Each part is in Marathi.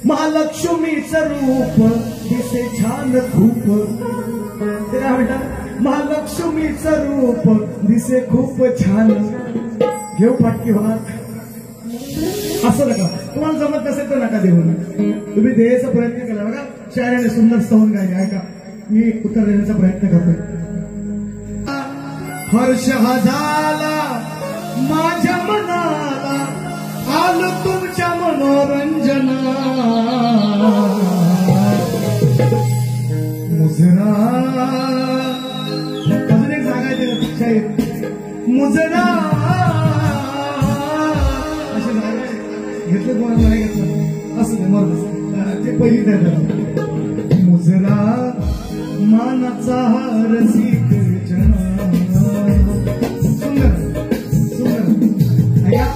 महालक्ष्मीचं रूप दिसे छान खूप. ते काय म्हणतात, महालक्ष्मीचं रूप दिसे खूप छान. घेऊ फाटकी होणार असं नका, तुम्हाला जमत नसेल तर नका देऊ. तुम्ही द्यायचा प्रयत्न केला बघा, शाळेने सुंदर स्तवन गायले. ऐका, मी उत्तर देण्याचा प्रयत्न करतोय. हर्ष हा झाला माझ्या मनाला, आलो तुमच्या मनोरंजना. मुजरा अजून एक जागा आहे, मुजरा अशी जागा घेतलं तुम्हाला नाही घेतलं असं नाही, मग ते पहिली द्यायला. मुजरा मानाचा हार जना. सुंदर सुंदर. ऐका,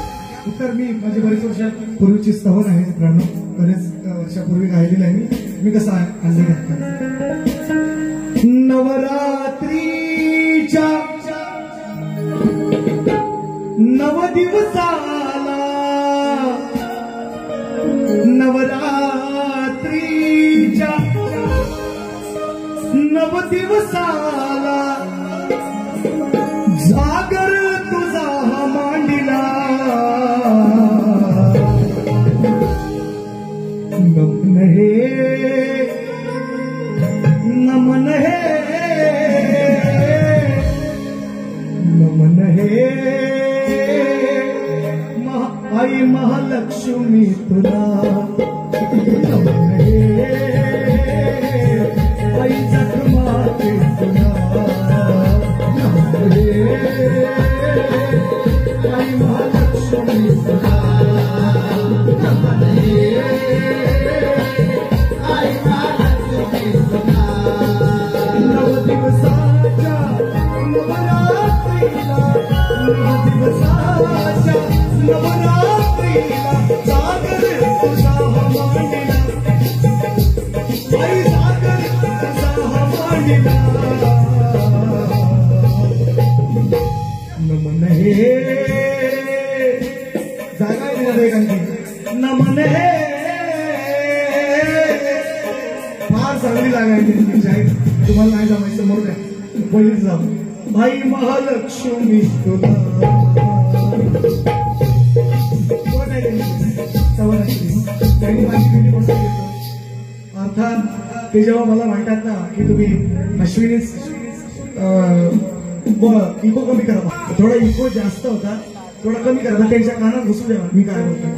उत्तर मी माझी बरेच वर्षापूर्वीची स्तवन आहे मित्रांनो, बरेच वर्षापूर्वी गायलेलं आहे मी कसं आणले घातलं. नवरात्रीच्या नवदिवसाला, नवरात्रीच्या नवदिवसाला जागर तुझा मांडिला. नमन हे नमन हे नमन हे आई महालक्ष्मी तुला. नमन हे आई जगमाते तुला. नमन हे आई महालक्ष्मी तुला. नमन हे आई महालक्ष्मी तुला. नवदिवसाच्या नवरात्रीला, नवदिवसाच्या नवरात्रीला जागर तुझा मांडिला. आई जागर तुझा मांडिला. नमन हे जागा आहे मध्ये एखादी. नमन हे फार चांगली जागा आहे त्यांची. तुम्हाला नाही जमायचं समोर द्या, पहिलीच जाऊ. आई महालक्ष्मी तुला. अर्थात ते जेव्हा मला म्हणतात ना की तुम्ही अश्विनीच इको कमी करा, थोडा इको जास्त होता, थोडा कमी करा, त्यांच्या कानात घुसू द्या मी काय बोलतो.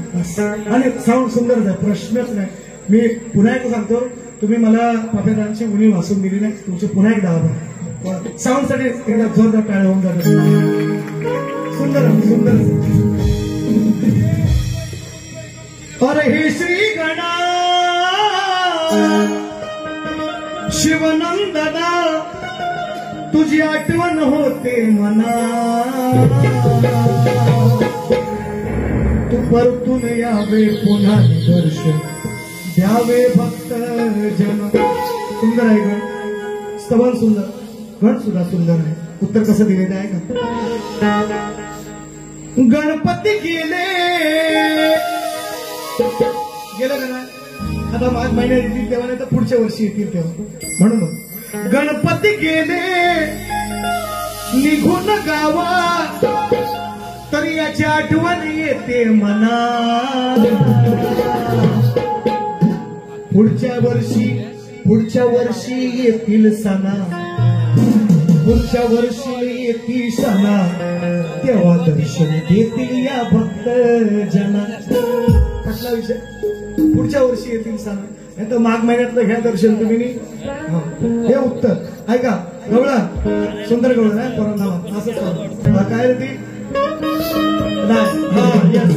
आणि साऊंड सुंदरच आहे, प्रश्नच नाही. मी पुन्हा एकदा सांगतो, तुम्ही मला पापेदांची उणी वाचून दिली नाही, तुमचे पुन्हा एकदा आभार. साऊंड साठी एकदा जोरदार टाळ्या होऊन जातात. सुंदर सुंदर. अरे हे श्री गणा शिवनंदना, तुझी आठवण होते मना. तू परतून यावे पुन्हा दर्शन द्यावे भक्त जन. सुंदर आहे गण, स्तवन सुंदर, गण सुद्धा सुंदर आहे. उत्तर कसं दिलेलं आहे का. गणपती गेले गेलं का नाही, आता माघ महिन्यात येतील तेव्हा नाही तर पुढच्या वर्षी येतील तेव्हा. म्हणून गणपती गेले निघून गावा, तरी याची आठवण येते मना. पुढच्या वर्षी येतील सणा, पुढच्या वर्षी येतील सणा, तेव्हा दर्शन देतील या भक्त जना. कसला विषय, पुढच्या वर्षी येतील सणा, नाही तर माघ महिन्यातलं घ्या दर्शन तुम्ही. हे उत्तर ऐका. गवळा सुंदर गवळा नाही परंतु असं काय रे ती नाही. हा यस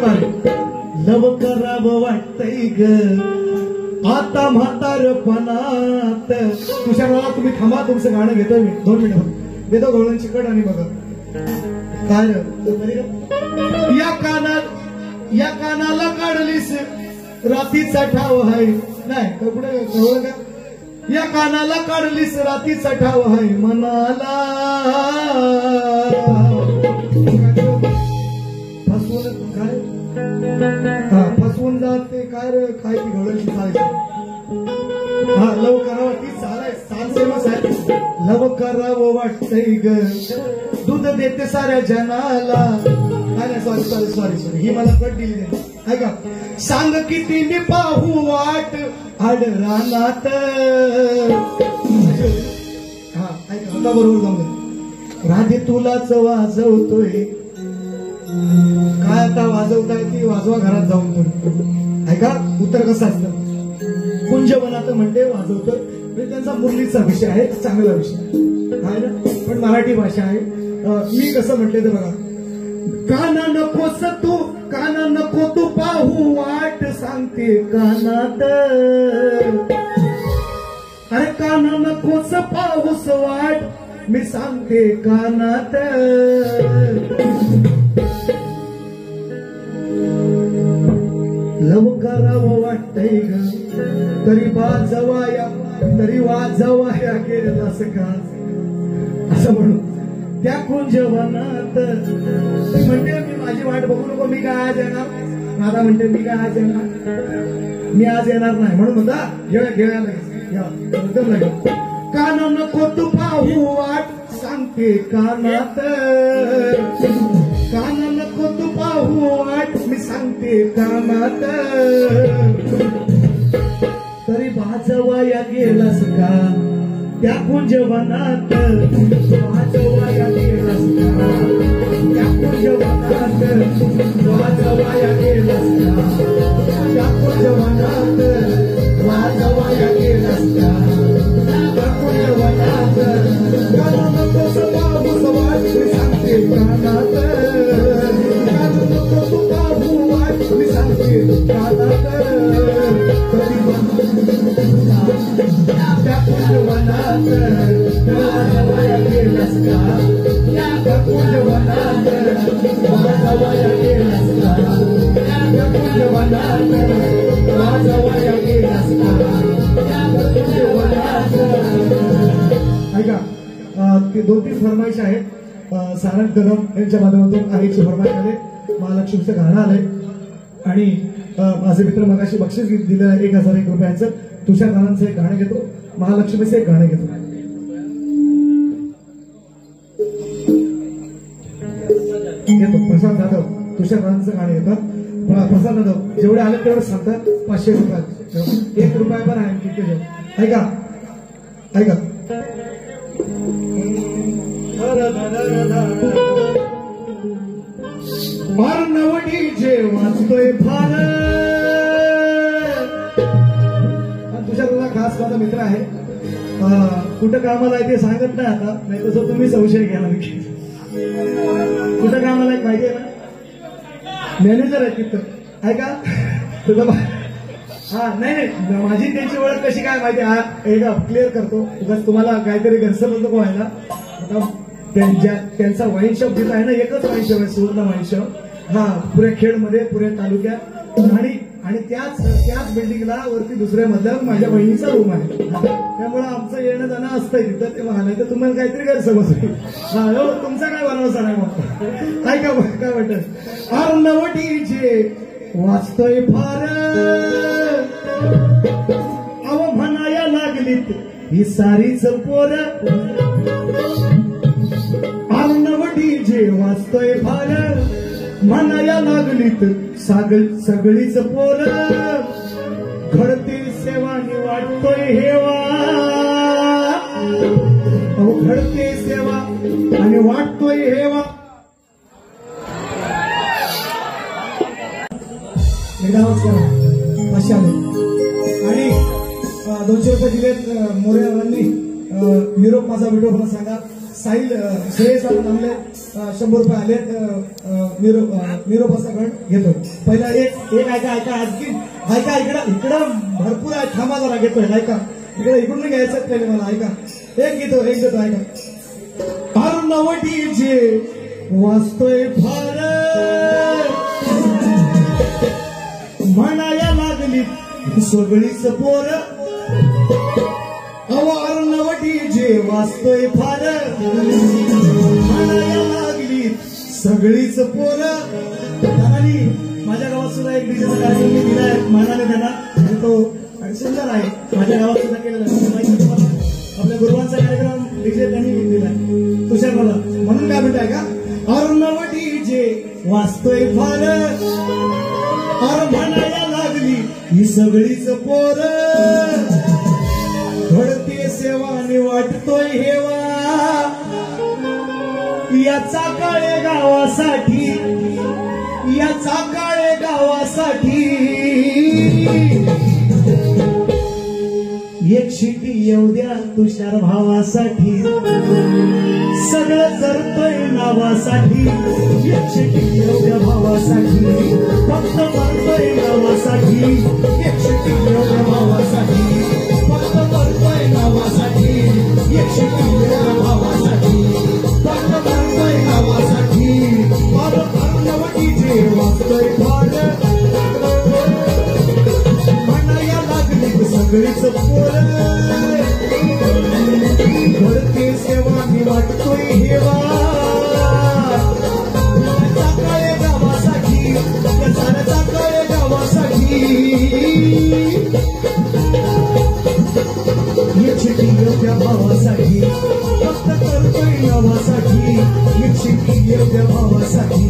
भारी. लव करावं वाटतंय ग आता म्हातारपणात. तुझ्या नावात तुम्ही थांबा, तुमचं गाणं घेतो मी 2 मिनिटं देतो. गवळ्यांची कट आणि बघा काय या कानाला काढलीस रातीचा ठाव आहे. नाही पुढे गवळ का. या कानाला काढलीस रातीचा ठाव आहे मनाला. फसवून काय झोपून जाते काय रे काय ती घडवली चालायची हा लव करावं ती चालाय सात फेमस आहे लव करावं वाटतंय ग दूध देते साऱ्या जनाला नाही सॉरी सॉरी सॉरी सॉरी ही मला कट दिली नाही ऐका सांग किती मी पाहू वाट आड रानात हा ऐका आता बरोबर जाऊ राधे तुलाच वाजवतोय काय आता वाजवताय ती वाजवा घरात जाऊन तुम्ही ऐका उत्तर कसं असतं कुंजवनात म्हणते वाजवतोय म्हणजे त्यांचा मुरलीचा विषय आहे चांगला विषय आहे ना पण मराठी भाषा आहे मी कसं म्हटले ते बघा काना नकोस तू काना नको तू पाहू वाट सांगते कानात अरे काना नकोस पाहूस वाट मी सांगते कानात लव करावं वाटतंय ग तरी वाजवाया गेलं असं का असं म्हणून त्या कुंजवनात म्हणते मी माझी वाट बघू नको मी काय आज येणार दादा म्हणते मी काय आज येणार मी आज येणार नाही म्हणून म्हणता घेऊया लगेच काना नको तू पाहू वाट सांगते कानात काना नको तू पाहू वाट मी सांगते कानात तरी वाजवाया गेलास का त्या कुंजवनात वाजवाया गेलास का त्या कुंजवनात वाजवाया गेलास का त्या कुंजवनात वाजवाया गेलास का त्या कुंजवनात काना नको पाहूस वाट मी सांगते कानात काना नको तू पाहू वाट मी सांगते कानात त्या कुंजवनात वाजवाया गेलास का त्या कुंजवनात वाजवाया गेलास का त्या कुंजवनात वाजवाया गेलास का त्या कुंजवनात ऐका ते 2-3 फरमाईश आहेत सारंग कदम यांच्या माध्यमातून आईची फरमाईश आले महालक्ष्मीचं गाणं आलंय आणि माझे मित्र मगाशी बक्षीस दिलेलं आहे 1001 रुपयांचं तुषार राणांचं एक गाणं घेतो महालक्ष्मीचं एक गाणं घेतो प्रसाद जाधव तुषार राणांचं गाणं घेतात प्रसाद जाधव जेवढे आले तेवढे सांगतात 500 रुपये 1 रुपया पण आहे किती ऐका ऐका फार नवडी जे वाचतोय फार तुझ्या खास माझा मित्र आहे कुठं कामाला आहे ते सांगत नाही आता नाही तसं तुम्ही संशय घ्या कुठं कामाला आहे माहिती आहे ना मॅनेजर आहे तिथं ऐका तुझं हा नाही माझी त्यांची ओळख कशी काय माहिती आहे क्लिअर करतो उगाच तुम्हाला काहीतरी गैरसमज नको व्हायला त्यांचा वाईन शॉप जिथं आहे ना एकच वाईन शॉप आहे सुवर्ण वाईन शॉप हा पुऱ्या खेडमध्ये पुऱ्या तालुक्यात आणि त्याच बिल्डिंगला वरती दुसऱ्या मधल्यावर माझ्या बहिणीचा रूम आहे त्यामुळे आमचं येणं जाणं असतंय तिथं ते नाही तर तुम्हाला काहीतरी गैरसमज होईल हा तुमचा काय भरोसा नाही मग ऐका काय वाटत अर्णवटी जे वाचतोय फार अव म्हणाया लागलीत ही सारीच पोर अर्णवटी जे वाचतोय फार म्हणाया लागलीत सगळीच पोर घडते सेवानी वाटतोय हेवा घडते सेवा आणि वाटतोय हेवा आणि 200 रुपये दिलेत मोरेरांनी निरोप माझा व्हिडिओ मला सांगा साहिल श्रेयस थांबले 100 रुपये आलेत निरोपाचा गण घेतो पहिला एक ऐका इकडं भरपूर आहे थांबा जरा घेतोय ऐका इकडे इकडून घ्यायचं पहिले मला ऐका एक घेतो ऐका अर्णवटी जे वाचतोय फार म्हणाया लागली सगळीच पोर अर्णवटी जे वाचतोय फार म्हणाया लागली सगळीच पोर आणि माझ्या गावात सुद्धा एक डीजेचा कार्यक्रम मी दिलाय मानाने त्यांना, आणि तो सुंदर आहे. माझ्या गावात सुद्धा केलेला आहे. माहिती तुम्हाला आपल्या गुरुवांचा कार्यक्रम डीजे त्यांनी दिलाय तुषार मला. म्हणून काय म्हणताय का, और नव डीजे वाजतोय फार, और म्हणायला लागली ही सगळीच पोर, घडते सेवाने वाटतोय हेवा, याचा काळे गावासाठी, याचा काळे गावासाठी, एक शिटी येऊ द्या तुषार भावासाठी, सगळं करतोय नावासाठी, एक शिटी येऊ द्या भावासाठी, फक्त करतोय नावासाठी, एक शिटी येऊ द्या भावासाठी, फक्त करतोय नावासाठी, एक शिटी येऊ द्या भावासाठी, फक्त करतोय नावासाठी, अर्णवटीचे वाचतोय फार, म्हणाया लागली सगळीच पोर, घडते सेवा मी वाटतोय हेवा, काळे गावासाठी, साऱ्याचा काळे गावासाठी, एक शिटी योग्य भावासाठी, फक्त करतोय नावासाठी, एक शिटी योग्य भावासाठी,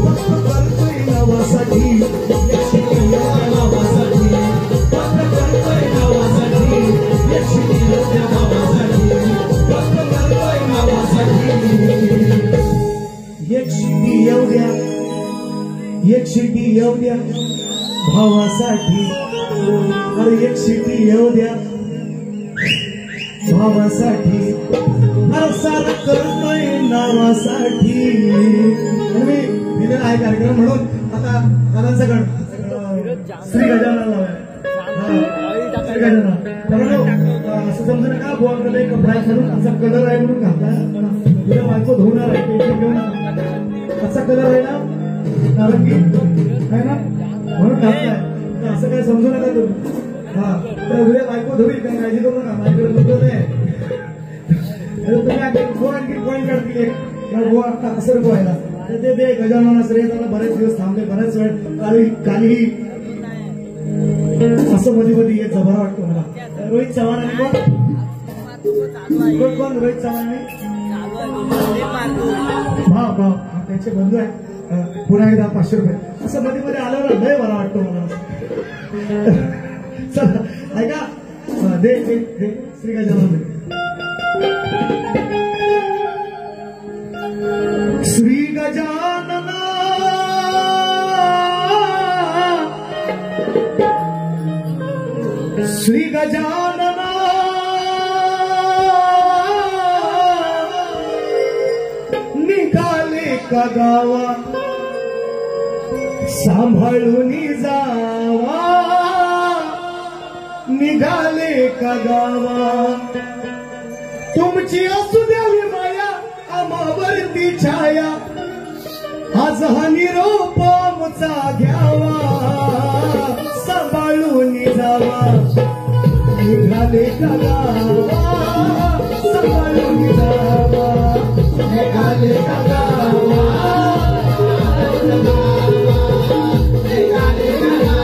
फक्त करतोय नावासाठी, एक शिटी योग्य भावासाठी, फक्त करतोय नावासाठी, एक शिटी योग्य भावासाठी, फक्त करतोय नावासाठी, एक शिटी येऊ द्या, एक शिटी येऊ द्या भावासाठी, अरे एक शिटी येऊ द्या भावासाठी, अरे सारं करतोय नावासाठी. मी दिलेला आहे कार्यक्रम म्हणून आता दादांचा गण श्री गजानन लावलाय. श्री गजानन असं समजू नका बुवाकडे कपडा करून असा कलर आहे म्हणून घातला, तुझ्या बायको धुवणार आहे टेन्शन घेऊन असा कलर आहे ना नारंगी आहे ना म्हणून घातलाय, असं काय समजू नका तुम्ही. हा तर उद्या बायको धुईल काय काळजी करू नका, माझ्याकडे मुद्दा नाही. तुम्ही आणखी पॉईंट काढतील बुवा असं नको व्हायला, ते ते गजानन श्रेय त्यांना बरेच दिवस थांबले, बऱ्याच वेळ कालीही असं मध्ये मध्ये येत जबरा वाटतो मला. रोहित चव्हाण आणि कोण कोण रोहित चव्हाण भाव त्यांचे बंधू आहे, पुन्हा एकदा 500 रुपये असं मध्ये मध्ये आल्यावर लय बरा वाटतो मला. चला ऐका, दे दे दे श्री गजानन, श्री गजानन श्री गजानन निघाले का गावा, सांभाळून जावा, निघाले का गावा, तुमची असू द्यावी माया आम्हावरती छाया, आज हा निरोप आमचा घ्यावा, सांभाळून जावा, निघाले का गावा, सांभाळून जावा, निघाले का गावा, निघाले का गावा,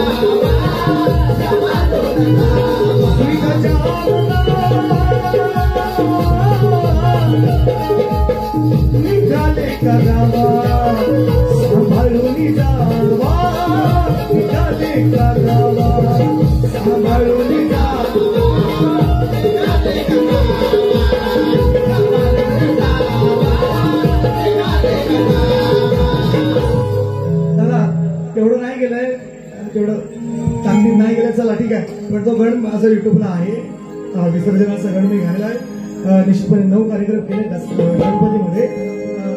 श्री गजानन निघाले का गावा, सांभाळून जावा, निघाले का गावा, सांभाळून जावा, निघाले का दादा तेवढं नाही गेलंय, तेवढं चांगली नाही गेलं, चला ठीक आहे. पण तो गण माझा युट्यूबला आहे, विसर्जनाचा गण मी घातलाय. निश्चितपणे 9 कार्यक्रम केले गणपतीमध्ये.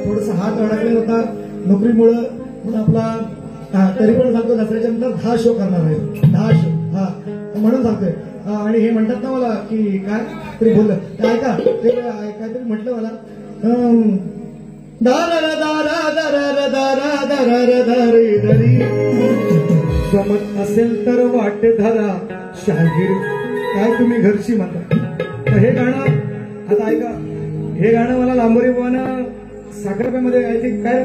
थोडस हात अडकले होता नोकरीमुळं, म्हणून आपला तरी पण सांगतो दसऱ्याच्या नंतर 10 शो करणार आहे, 10 शो. हा म्हणून सांगतोय. आणि हे म्हणतात ना मला की काय तरी बोललं ते ऐका, ते काहीतरी म्हटलं मला, दारा दारा दारा दारा दारा दारे दरी, जमत असेल तर वाट धरा शाहीर, काय तुम्ही घरची म्हणता. तर हे गाणं आता ऐका, हे गाणं मला लांबोरी बुवानं साखरप्यामध्ये गायचे काय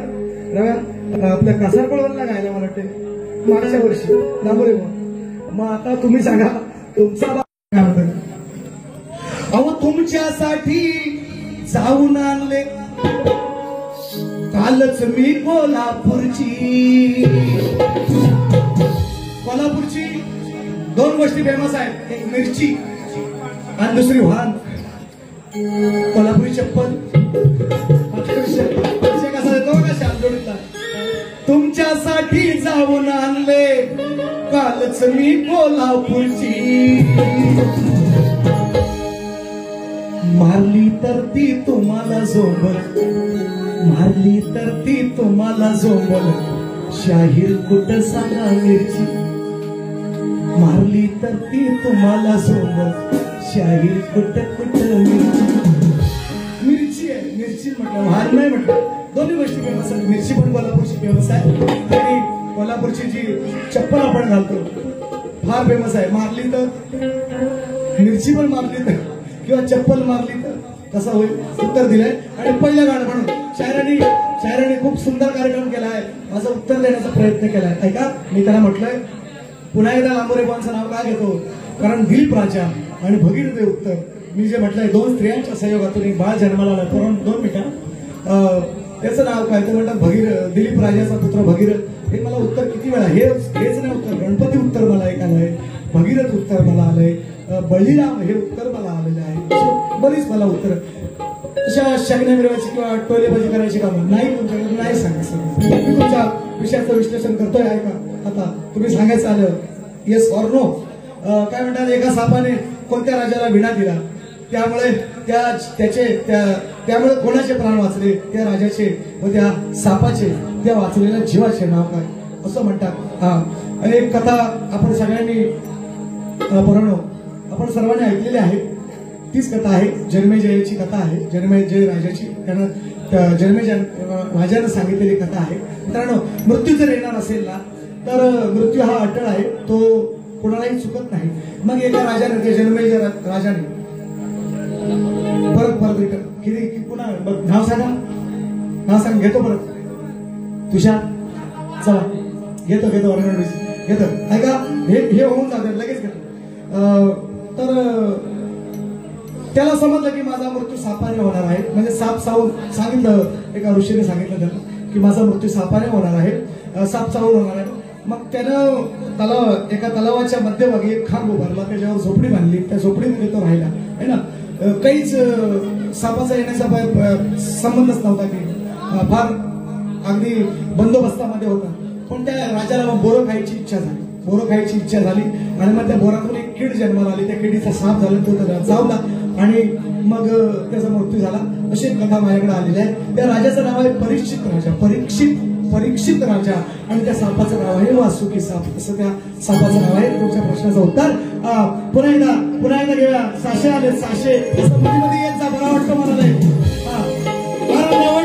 रव्या आपल्या कासारकोळवरला गायला मला वाटते. मागच्या वर्षी दामोरे मग आता तुम्ही सांगा तुमचा अहो तुमच्यासाठी जाऊन आणले कालच मी कोल्हापूरची दोन गोष्टी फेमस आहेत, एक मिरची आणि दुसरी वाहन. कोल्हापुरी चप्पल कसा देतो का शांतोडीतला. तुमच्यासाठी जाऊन आणले कालच मी कोल्हापूरची. मारली तर ती तुम्हाला झोंबल, मारली तर ती तुम्हाला झोंबल. शाहीर कुठं सांगा मिरची, मारली तर ती तुम्हाला झोंबल. शाहीर कुठं कुठं मिरची आहे. मिरची म्हटलं वाहन नाही म्हटलं, दोन्ही गोष्टी फेमस आहेत. मिरची पण कोल्हापूरची फेमस आहे आणि कोल्हापूरची जी चप्पल आपण घालतो फार फेमस आहे. मारली तर मिरची पण मारली तर किंवा चप्पल मारली तर कसं होईल उत्तर दिलंय. आणि पहिलं गाणं म्हणून शायराने खूप सुंदर कार्यक्रम केला आहे, माझं उत्तर देण्याचा प्रयत्न केलाय. ऐका, मी त्याला म्हटलंय पुन्हा एकदा लांबोरेबांचं नाव का घेतो, कारण दिलीप राजा आणि भगीरथ हे उत्तर. मी जे म्हटलंय दोन स्त्रियांच्या सहयोगातून एक बाळ जन्माला आला, परंतु 2 मिनिटं त्याचं नाव काय, ते म्हणतात दिलीप राजाचा पुत्र भगीरथ. हे मला उत्तर किती वेळा हेच नाही उत्तर. गणपती उत्तर मला एक आलंय, भगीरथ उत्तर मला आलंय, बळीराम हे उत्तर मला आलेलं आहे. बरीच मला उत्तर अशा शगण्या मिरवायची किंवा टोलेबाजी करायची कामं नाही तुमच्याकडे नाही सांगायचं. मी तुमच्या विषयाचं विश्लेषण करतोय. आहे का आता तुम्ही सांगायचं आलं येस ऑर नो. काय म्हणतात, एका सापाने कोणत्या राजाला विणा दिला, त्यामुळे त्यामुळे कोणाचे प्राण वाचले, त्या राजाचे व त्या सापाचे, त्या वाचलेल्या जीवाचे नाव काय असं म्हणतात. हा एक कथा आपण सगळ्यांनी आपण सर्वांनी ऐकलेली आहे. तीच कथा आहे, जन्मेजयाची कथा आहे. जन्मेजय राजाची, त्यानं जन्मेजय राजानं सांगितलेली कथा आहे. मित्रांनो, मृत्यू जर येणार असेल ना तर मृत्यू हा अटळ आहे, तो कोणालाही चुकत नाही. मग एका राजाने, ते जन्मेजय राजाने परत किती पुन्हा नाव सांग घेतो परत तुषार चला घेतो ऑर्गनायझेशन घेतो. ऐका, हे होऊन जाते लगेच घेतो. तर त्याला समजलं की माझा मृत्यू सापाने होणार आहे. म्हणजे साप सांगितलं, एका ऋषीने सांगितलं त्याला की माझा मृत्यू सापाने होणार आहे, साप चावून होणार आहे. मग त्यानं एका तलावाच्या मध्यभागी एक खांब उभारला, त्याच्यावर झोपडी बांधली, त्या झोपडीमध्ये तो राहिला आहे ना. काहीच सापाचा येण्याचा संबंधच नव्हता, की फार अगदी बंदोबस्तामध्ये होता. पण त्या राजाला बोरं खायची इच्छा झाली आणि मग त्या बोरातून एक कीड जन्माला आली. त्या किडीचा साप झाला, तो त्याला चावला आणि मग त्याचा मृत्यू झाला. अशी एक कथा माझ्याकडे आलेली आहे. त्या राजाचं नाव आहे परीक्षित राजा आणि त्या सापाचं नाव आहे वासुकी साप. असं त्या सापाचं नाव आहे. तुमच्या प्रश्नाचं उत्तर पुन्हा एकदा घेऊया. 600 आले, 600 असं मध्ये येत जा, बरं वाटतं मला.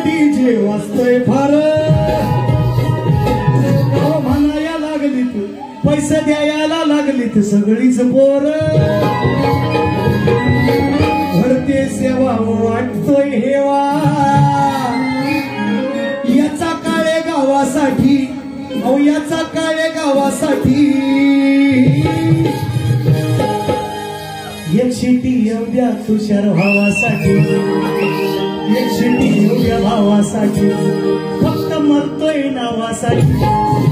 डीजे वाजतोय फार, म्हणाया लागली तू, पैसे द्यायला लागली तू सगळीच पोर. भरते सेवा वाटतोय हेवा, याचा काळे गावासाठी, याचा काळे गावासाठी. एक शिटी एवढ्या तुषार भावासाठी, एक शिटी एवढ्या भावासाठी, फक्त मरतोय नावासाठी.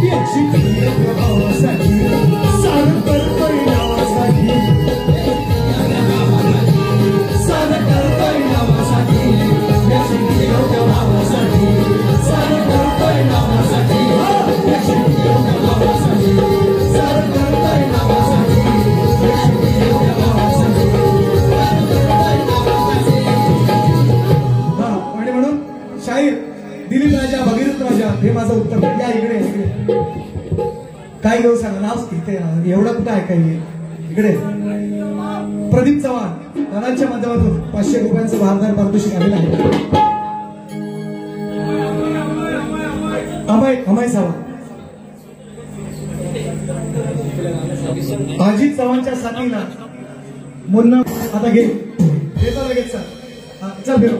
एक शिटी एवढ्या भावासाठी, सारं करतोय नावासाठी, सारं करतोय नावासाठी. एक शिटी एवढ्या भावासाठी, सारं करतोय नावासाठी. एक शिटी एवढ्या भावासाठी, सारं करतोय नावासाठी. एक शिटी एवढ्या भावासाठी. आणि म्हणून शाहीर दिलीप राजा, भगीरथ राजा हे माझं उत्तर. या इकडे काय घेऊ सांगा, नाव इथे एवढं कुठं ऐकायला इकडे. प्रदीप चव्हाण दादांच्या माध्यमातून 500 रुपयांचं भारदार पारितोषिक आलेलं आहे. अमय चव्हाण, अजित चव्हाणच्या साथीला मुन्ना. आता घेतो लगेच चल फिरो.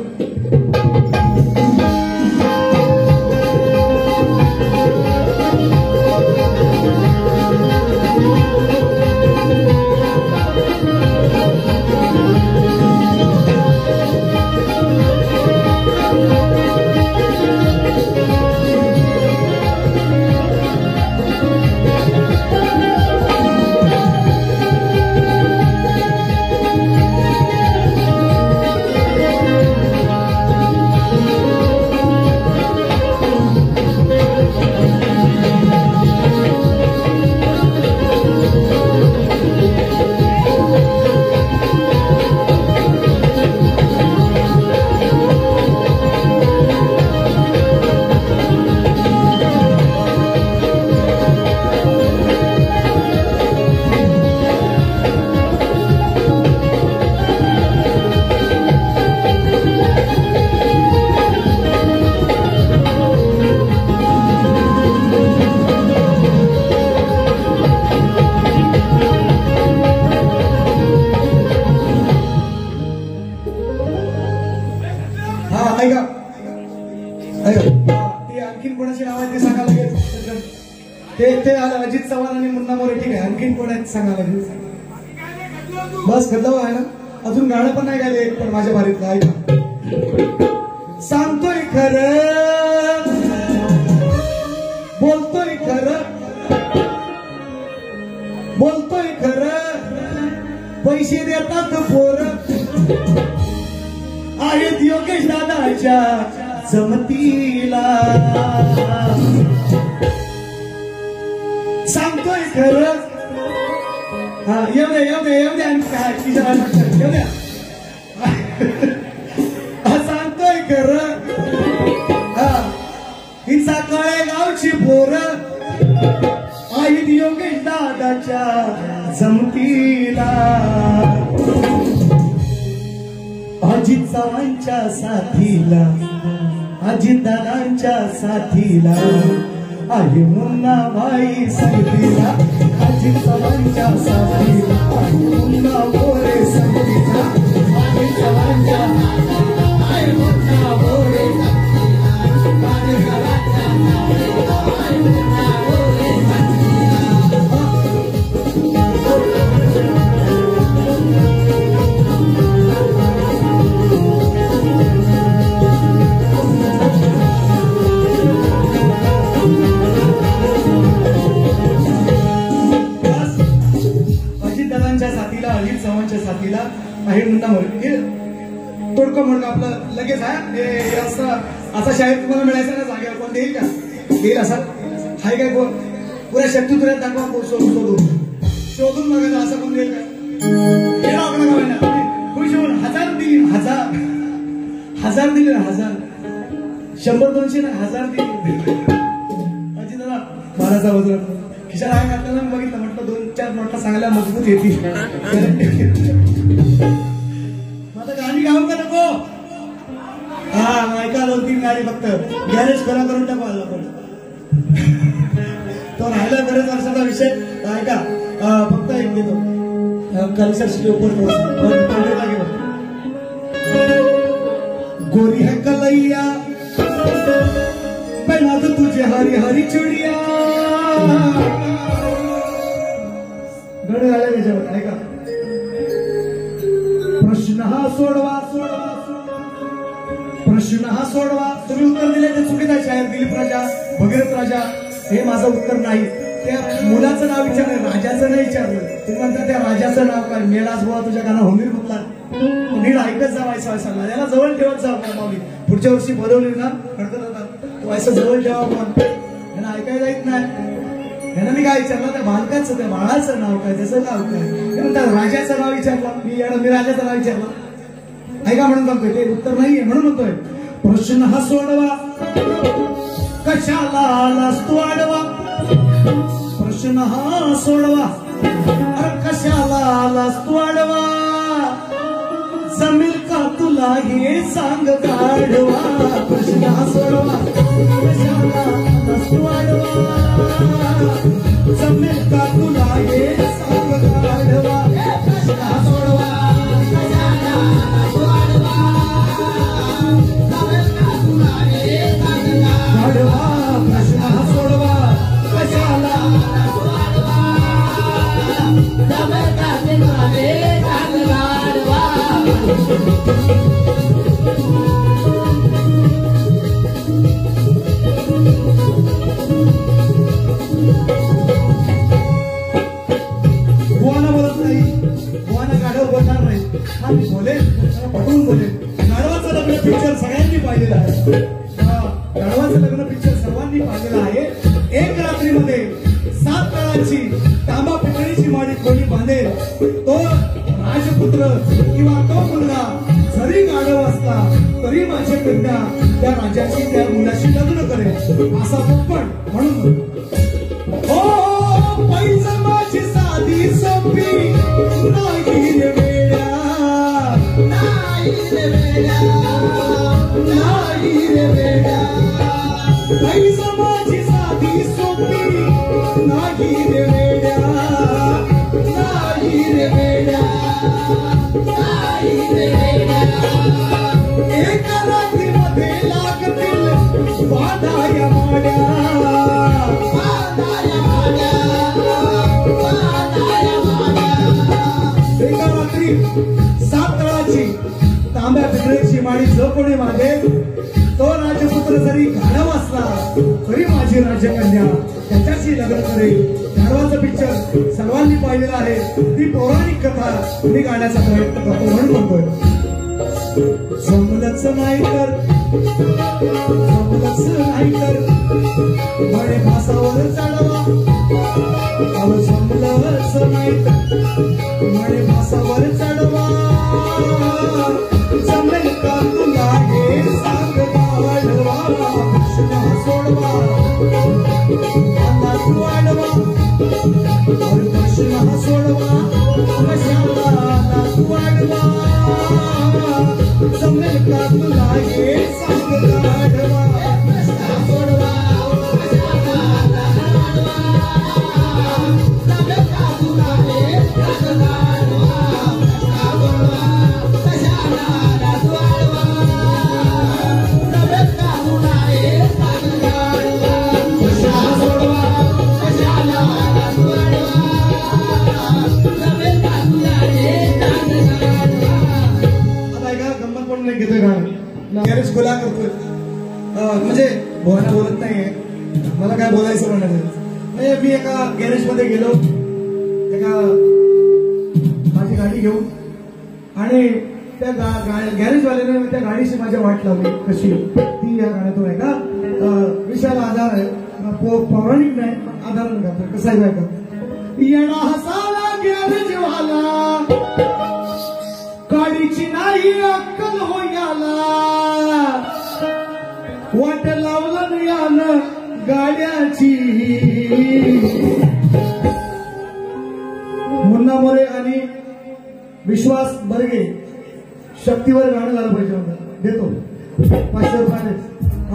ते अजित चव्हाण आणि मुन्ना मोरे ठीक आहे. आणखीन कोण आहेत सांगा लागेल. बस खतम आहे ना. अजून गाणं पण नाही गायले पण माझ्या भारीतलं ऐका. सांगतोय खरं बोलतोय खरं बोलतोय खरं पैसे देतात पोर आहेत योगेश दादाच्या जमतीला. सांगतोय खरं हा येऊ दे आणि काय येऊ द्या. सांगतोय खरं हा ही साकाळे गावची पोर आहेत योगेश दादाच्या जमतीला. अजित चव्हाणच्या साथीला अजित दादांच्या साथीला आहे मुन्ना बाई संगीला. अजित चव्हाणच्या साथीला आहे मुन्ना मोरे संगीला. अजित चव्हाणच्या आहे मुन्ना मोरे अजित चव्हाणच्या साथीला आहे मुन्ना मोरे. तोडकं म्हणून आपलं लगेच आहे असा शाळेत तुम्हाला मिळायचं ना जागेवर कोण देईल का देईल असा हाय काय कोण पुऱ्या शक्ती तुला दाखवा शोधून बघायला असं कोण देईल का. खुश होऊन 1000 दिली 1000 दिले 1000 100 200 ना 1000 दिली. अजित दादा 12चा वजन खिशाला आहे आपल्याला बघितलं म्हटलं 2-4 नोटा चांगल्या मजबूत येतील. आता गाणी गाव का नको हा ऐका 2-3 गाडी फक्त गॅरेज खरा करून टाकायला पण तो राहिला बरेच वर्षाचा विषय ऐका. फक्त एक देतो कल्चर गोरी है कलैया पहला तो तुझे हरी हरी चुडिया गड झालं त्याच्यावर ऐका. प्रश्न हा सोडवा तुम्ही उत्तर दिले ते चुकीचं आहे. शायर दिलीप राजा भगीरथ राजा हे माझं उत्तर नाही. त्या मुलाचं नाव विचारलं राजाचं नाही विचारलं. तुम्ही म्हणता त्या राजाचं नाव काय मेलाच बोला तुझ्या काना होमीर म्हटला नीट ऐकत जा व्हायचा सांगा त्याला जवळ ठेवत जा. माऊली पुढच्या वर्षी बोलवली ना कळत होता तो व्हायचं जवळ ठेवा पण त्यांना ऐकायला येत नाही. त्यांना मी काय विचारलं त्या बालकाचं त्या बाळाचं नाव काय त्याचं नाव काय म्हणतात राजाचं नाव विचारलं मी राजाचं नाव विचारलं ऐका म्हणून सांगतोय ते उत्तर नाहीये म्हणून म्हणतोय. प्रश्न हा सोडवा कशाला आलास तू आडवा. प्रश्न हा सोडवा कशाला आलास तू आडवा. जमेल का तुला हे सांग काढवा. प्रश्न हा सोडवा कशाला आलास तू आडवा. जमेल का तुला हे सांग काढवा. प्रश्न हा सोडवा कशाला आलास तू आडवा. जमेल का तुला हे सांग काढवा. प्रश्न हा सोडवा कशाला आलास तू आडवा. जमेल का तुला हे सांग काढवा. बुवाना बोलत नाही बुवाना गाड्यावर बोलणार नाही हा मी बोलेल पटवून बोलेल. गाढवाचं लग्न पिक्चर सगळ्यांनी पाहिलेलं आहे. गाढवाचं लग्न पिक्चर सर्वांनी पाहिलेलं आहे. एक रात्रीमध्ये 7 काळाची तांबा पितळीची माडी कोणी बांधेल तो राजपुत्र किंवा तो मुलगा जरी गाढव असला तरी माझी कन्या त्या राजाची त्या मुलाशी लग्न करेल असा पोपट म्हणून हो पैज माझी साधी सोपी नाही रे वेड्या नाही रे वेड्या नाही रे वेड्या. पैज माझी साधी सोपी नाही रे वेड्या नाही रे वेड्या नाही रे वेड्या. एका रात्रीमध्ये लागतील वादाया माड्या. जो कोणी मागे तो राजपुत्र जरी गाढव असला तरी माझी राजकन्या त्याच्याशी लग्न करेल. गाढवाचं पिक्चर सर्वांनी पाहिलेलं आहे. ती पौराणिक कथा मी गाण्याचा प्रयत्न करतो म्हणून म्हणतोय. जमलंच नाही तर म्हणे फासावर चढवा. अहो जमलंच नाही तर म्हणे फासावर चढवा. जमेल का तुला हे सांग वाढवा. कृष्ण सोडवा तू वाढवा. कृष्ण सोडवा कशाला तू वाढवा. जमेल का तुला हे सांग वाढवा. सोडवा गॅरेज खुला करतोय. म्हणजे बोलणं बोलत नाहीये. मला काय बोलायचं म्हणायचं. मी एका गॅरेज मध्ये गेलो माझी गाडी घेऊन आणि त्या गॅरेजवाल्याने त्या गाडीशी माझ्या वाट लावली. कशी ती या गाण्यातून आहे का विषयाला आधार आहे. पौराणिक नाही आधारण करतो. कसं आहे का येणा हसाला गॅरेजवाला गाडीची नाही अक्कल हो याला. वाट लावलं यानं गाड्याची. मुन्ना मोरे आणि विश्वास बर्गे शक्तीवर गाणं झालं पाहिजे होतं. देतो 500 रुपये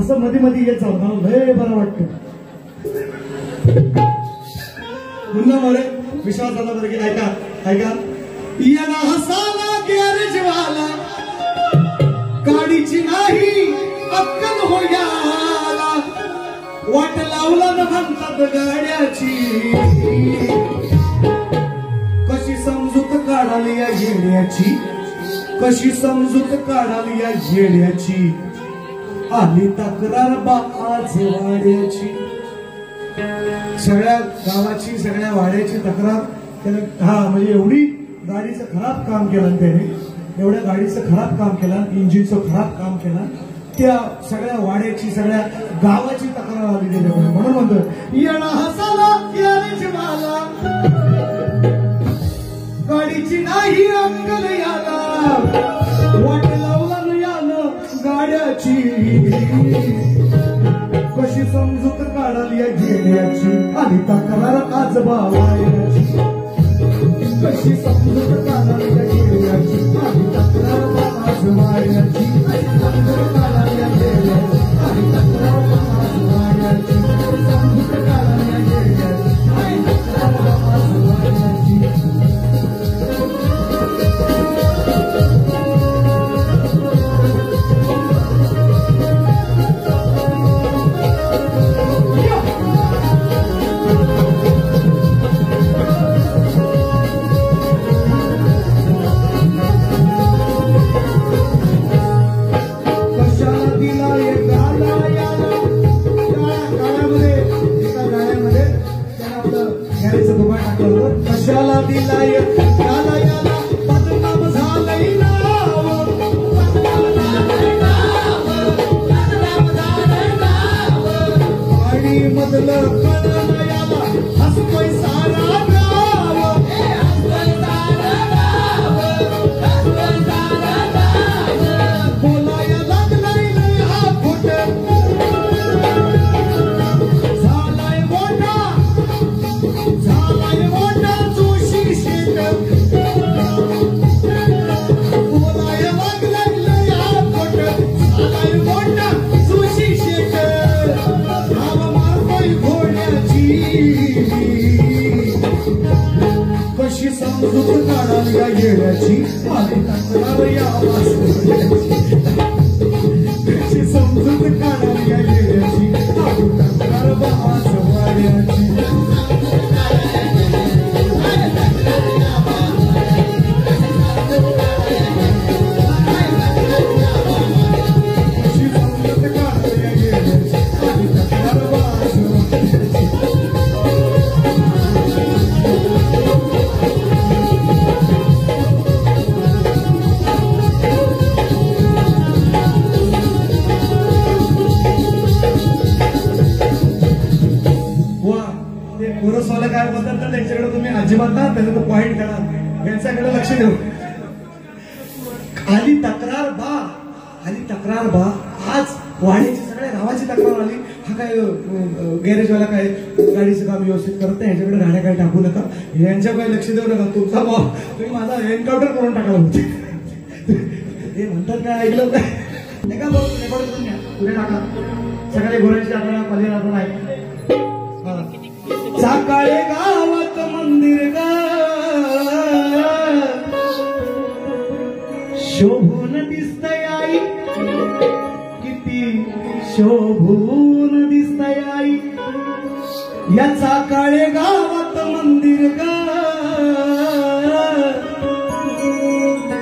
असं मध्ये मध्ये येत जाऊ. मला लय बरं वाटतं. मुन्ना मोरे विश्वास दादा बर्गे ऐका ऐका. याला हसाला गॅरेजवाला गाडीची नाही अक्कल हो याला. वाट लावला न म्हणतात गाड्याची. कशी समजूत काढाली या येण्याची. कशी समजूत काढाली या येण्याची. आली तक्रार आज वाड्याची. सगळ्या गावाची सगळ्या वाड्याची तक्रार. हा म्हणजे एवढी गाडीचं खराब काम केलं त्याने. एवढ्या गाडीचं खराब काम केलं. इंजिनचं खराब काम केलं. त्या सगळ्या वाड्याची सगळ्या गावाची तक्रार आली त्याच्याकडे. म्हणून म्हणतो येणा हसाला गॅरेजवाला गाडीची नाही अक्कल याला. वाट लावला न यानं गाड्याची. कशी समजूत काढाली या घेण्याची. आणि तक्रार आज बावायची. कशी समजूत काढाली या घेण्याची. आणि तक्रार आज वायची. समजूत काढाली या घेण्याची. आणि तक्रार आज वायची. समजूत काढाली या घेण्याची. आणि तक्रार आज वायची. कशाला दिलाय याला याला बदनाम झालंय नाव. आणि मधलं कळलं याला हसतोय सारा गाव. बोलाया लागलाय लय हा खोट. झालाय मोठा झालाय मोठा. बोलाया लागलाय लय हा खोट. झालाय मोठा सुशी शेट. धाव मारतोय घोड्याची. कशी समजूत काढाली या येण्याची. आणि तक्रार या वाचण्याची. कशी समजूत काढाली या येण्याची. आणि तक्रार वाच वाड्याची. अजिबात ना, त्याचा तो पॉइंट काढा, यांच्याकडे लक्ष देऊ. आली तक्रार बा, आज वाडीची सगळ्या गावाची तक्रार आली. हा काय गॅरेजवाला काय गाडीचं काम व्यवस्थित करत नाही, ह्याच्याकडे गाड्या काय टाकू नका, यांच्या काय लक्ष देऊ नका, तुमचा भाव तुम्ही माझा एन्काउंटर करून टाकला होते. हे म्हणतात काय ऐकलं काय? का बघ रेकॉर्ड करून घ्या, पुढे टाका. सकाळी घोड्याची आठवडा पाली राहणार आहे. सकाळी गावात मंदिर गा शोभून दिसतय आई, किती शोभून दिसतय आई. याचा काळे गावात मंदिर गा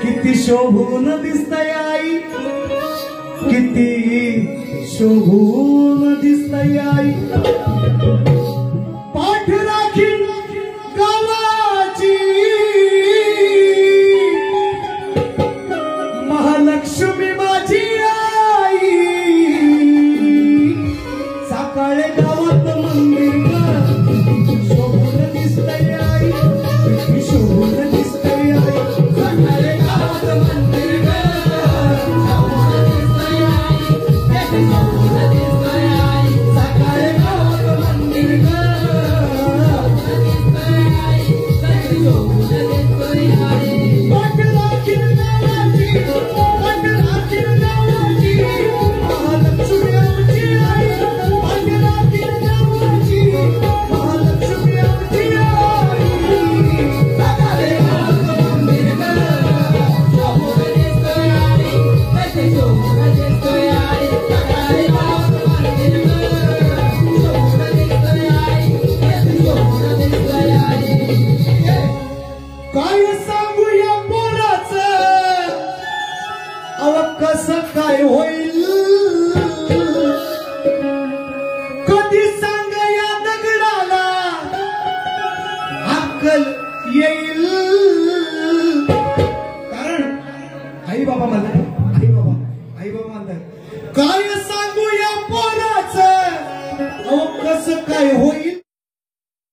किती शोभून दिसतय आई, किती शोभून दिसतय आई. पाठ राखील गावाची महालक्ष्मी माझी आई. सकाळी गावात मंदिर शोभून दिसतय आई, शोभून दिसतय आई. सकाळी गावात मंदिर शोभून दिसतय आई, शोभून दिसतय आई. सकाळी गावात मंदिर काय सांगूया पोराचं, अव कसं काय होईल, कधी सांग या दगडाला अक्कल येईल. कारण आई बाबा म्हणतात, आई बाबा म्हणतात, काय